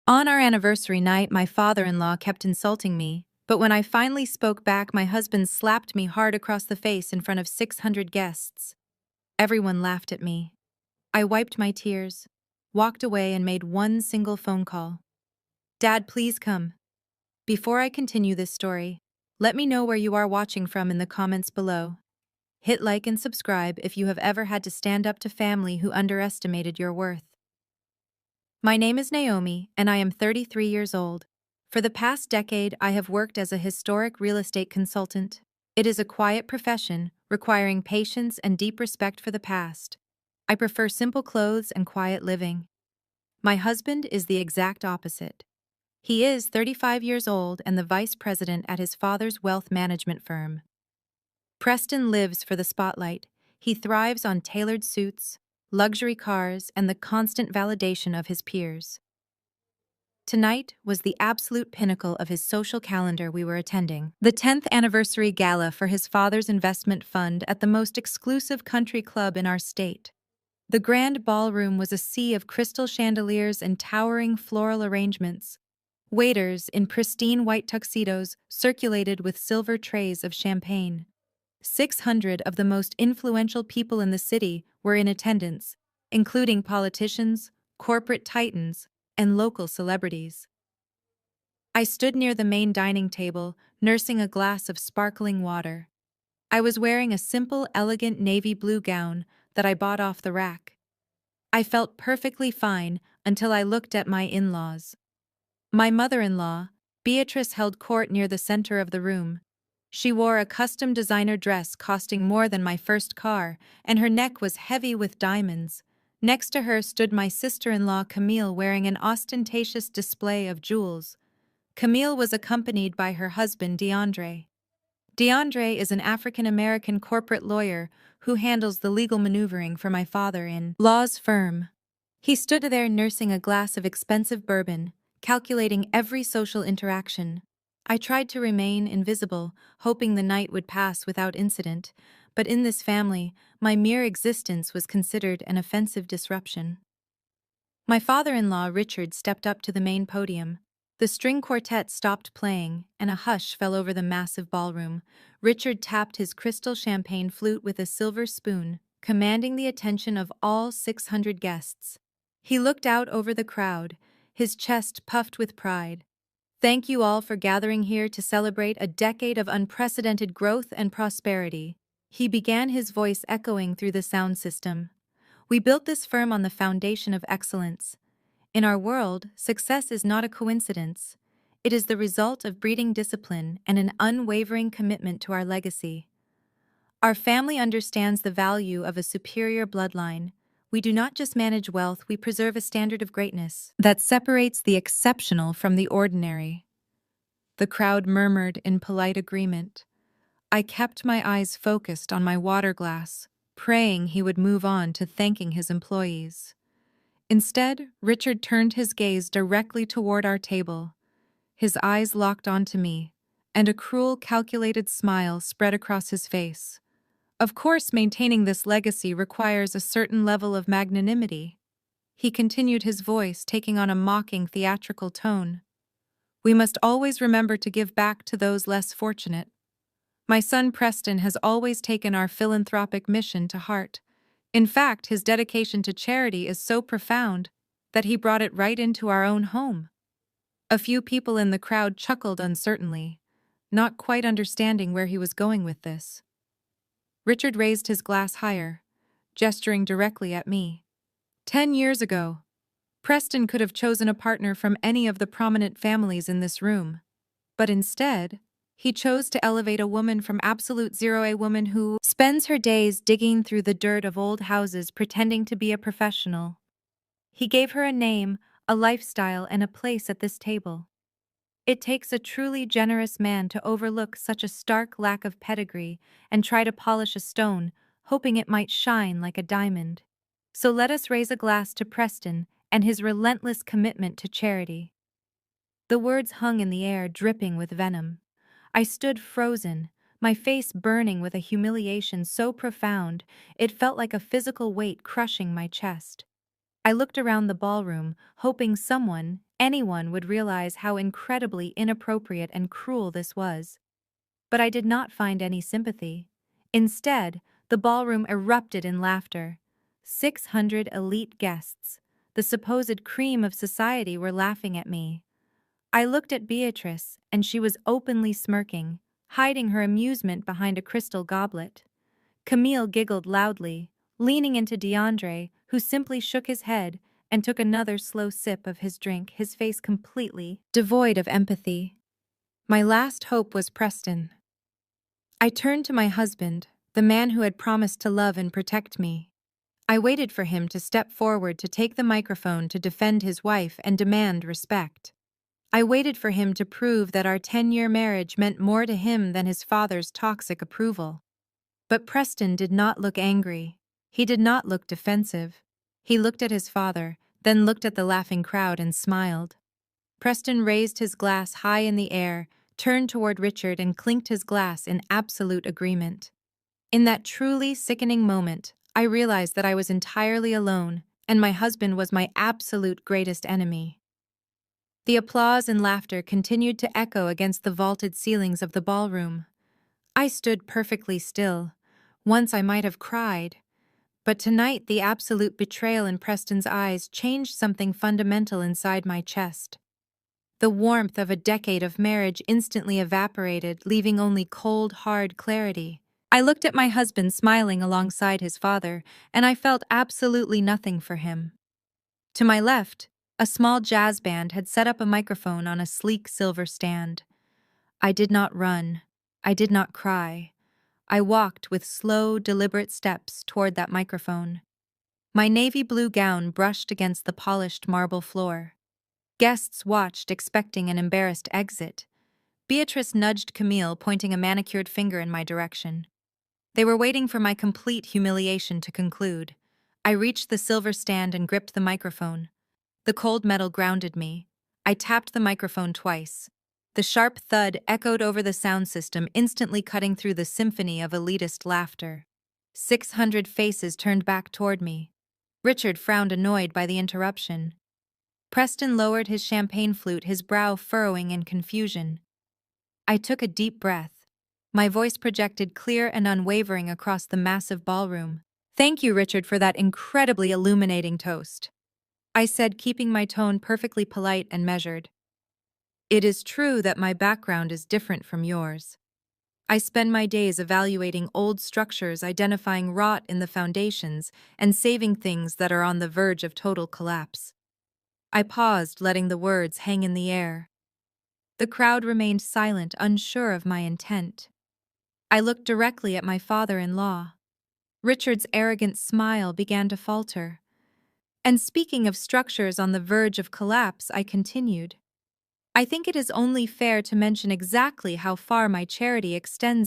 On our anniversary night, my father-in-law kept insulting me, but when I finally spoke back, my husband slapped me hard across the face in front of 600 guests. Everyone laughed at me. I wiped my tears, walked away, and made one single phone call. Dad, please come. Before I continue this story, let me know where you are watching from in the comments below. Hit like and subscribe if you have ever had to stand up to family who underestimated your worth. My name is Naomi, and I am 33 years old. For the past decade, I have worked as a historic real estate consultant. It is a quiet profession, requiring patience and deep respect for the past. I prefer simple clothes and quiet living. My husband is the exact opposite. He is 35 years old and the vice president at his father's wealth management firm. Preston lives for the spotlight. He thrives on tailored suits, luxury cars, and the constant validation of his peers. Tonight was the absolute pinnacle of his social calendar we were attending. The 10th anniversary gala for his father's investment fund at the most exclusive country club in our state. The grand ballroom was a sea of crystal chandeliers and towering floral arrangements. Waiters in pristine white tuxedos circulated with silver trays of champagne. 600 of the most influential people in the city were in attendance, including politicians, corporate titans, and local celebrities. I stood near the main dining table, nursing a glass of sparkling water. I was wearing a simple, elegant navy blue gown that I bought off the rack. I felt perfectly fine until I looked at my in-laws. My mother-in-law, Beatrice, held court near the center of the room. She wore a custom designer dress costing more than my first car, and her neck was heavy with diamonds. Next to her stood my sister-in-law Camille, wearing an ostentatious display of jewels. Camille was accompanied by her husband DeAndre. DeAndre is an African-American corporate lawyer who handles the legal maneuvering for my father-in-law's firm. He stood there nursing a glass of expensive bourbon, calculating every social interaction. I tried to remain invisible, hoping the night would pass without incident, but in this family, my mere existence was considered an offensive disruption. My father-in-law, Richard, stepped up to the main podium. The string quartet stopped playing, and a hush fell over the massive ballroom. Richard tapped his crystal champagne flute with a silver spoon, commanding the attention of all 600 guests. He looked out over the crowd, his chest puffed with pride. Thank you all for gathering here to celebrate a decade of unprecedented growth and prosperity. He began, his voice echoing through the sound system. We built this firm on the foundation of excellence. In our world, success is not a coincidence. It is the result of breeding discipline and an unwavering commitment to our legacy. Our family understands the value of a superior bloodline. We do not just manage wealth, we preserve a standard of greatness that separates the exceptional from the ordinary. The crowd murmured in polite agreement. I kept my eyes focused on my water glass, praying he would move on to thanking his employees. Instead, Richard turned his gaze directly toward our table. His eyes locked onto me, and a cruel, calculated smile spread across his face. Of course, maintaining this legacy requires a certain level of magnanimity. He continued, his voice taking on a mocking, theatrical tone. We must always remember to give back to those less fortunate. My son Preston has always taken our philanthropic mission to heart. In fact, his dedication to charity is so profound that he brought it right into our own home. A few people in the crowd chuckled uncertainly, not quite understanding where he was going with this. Richard raised his glass higher, gesturing directly at me. 10 years ago, Preston could have chosen a partner from any of the prominent families in this room, but instead, he chose to elevate a woman from absolute zero, a woman who spends her days digging through the dirt of old houses pretending to be a professional. He gave her a name, a lifestyle, and a place at this table. It takes a truly generous man to overlook such a stark lack of pedigree and try to polish a stone, hoping it might shine like a diamond. So let us raise a glass to Preston and his relentless commitment to charity. The words hung in the air, dripping with venom. I stood frozen, my face burning with a humiliation so profound it felt like a physical weight crushing my chest. I looked around the ballroom, hoping someone, anyone would realize how incredibly inappropriate and cruel this was. But I did not find any sympathy. Instead, the ballroom erupted in laughter. 600 elite guests, the supposed cream of society, were laughing at me. I looked at Beatrice, and she was openly smirking, hiding her amusement behind a crystal goblet. Camille giggled loudly, leaning into DeAndre, who simply shook his head and took another slow sip of his drink, his face completely devoid of empathy. My last hope was Preston. I turned to my husband, the man who had promised to love and protect me. I waited for him to step forward to take the microphone to defend his wife and demand respect. I waited for him to prove that our 10-year marriage meant more to him than his father's toxic approval. But Preston did not look angry. He did not look defensive. He looked at his father, then looked at the laughing crowd and smiled. Preston raised his glass high in the air, turned toward Richard and clinked his glass in absolute agreement. In that truly sickening moment, I realized that I was entirely alone, and my husband was my absolute greatest enemy. The applause and laughter continued to echo against the vaulted ceilings of the ballroom. I stood perfectly still. Once I might have cried. But tonight the absolute betrayal in Preston's eyes changed something fundamental inside my chest. The warmth of a decade of marriage instantly evaporated, leaving only cold, hard clarity. I looked at my husband smiling alongside his father, and I felt absolutely nothing for him. To my left, a small jazz band had set up a microphone on a sleek silver stand. I did not run. I did not cry. I walked with slow, deliberate steps toward that microphone. My navy blue gown brushed against the polished marble floor. Guests watched, expecting an embarrassed exit. Beatrice nudged Camille, pointing a manicured finger in my direction. They were waiting for my complete humiliation to conclude. I reached the silver stand and gripped the microphone. The cold metal grounded me. I tapped the microphone twice. The sharp thud echoed over the sound system, instantly cutting through the symphony of elitist laughter. 600 faces turned back toward me. Richard frowned, annoyed by the interruption. Preston lowered his champagne flute, his brow furrowing in confusion. I took a deep breath. My voice projected clear and unwavering across the massive ballroom. "Thank you, Richard, for that incredibly illuminating toast," I said, keeping my tone perfectly polite and measured. "It is true that my background is different from yours. I spend my days evaluating old structures, identifying rot in the foundations, and saving things that are on the verge of total collapse." I paused, letting the words hang in the air. The crowd remained silent, unsure of my intent. I looked directly at my father-in-law. Richard's arrogant smile began to falter. "And speaking of structures on the verge of collapse," I continued, "I think it is only fair to mention exactly how far my charity extends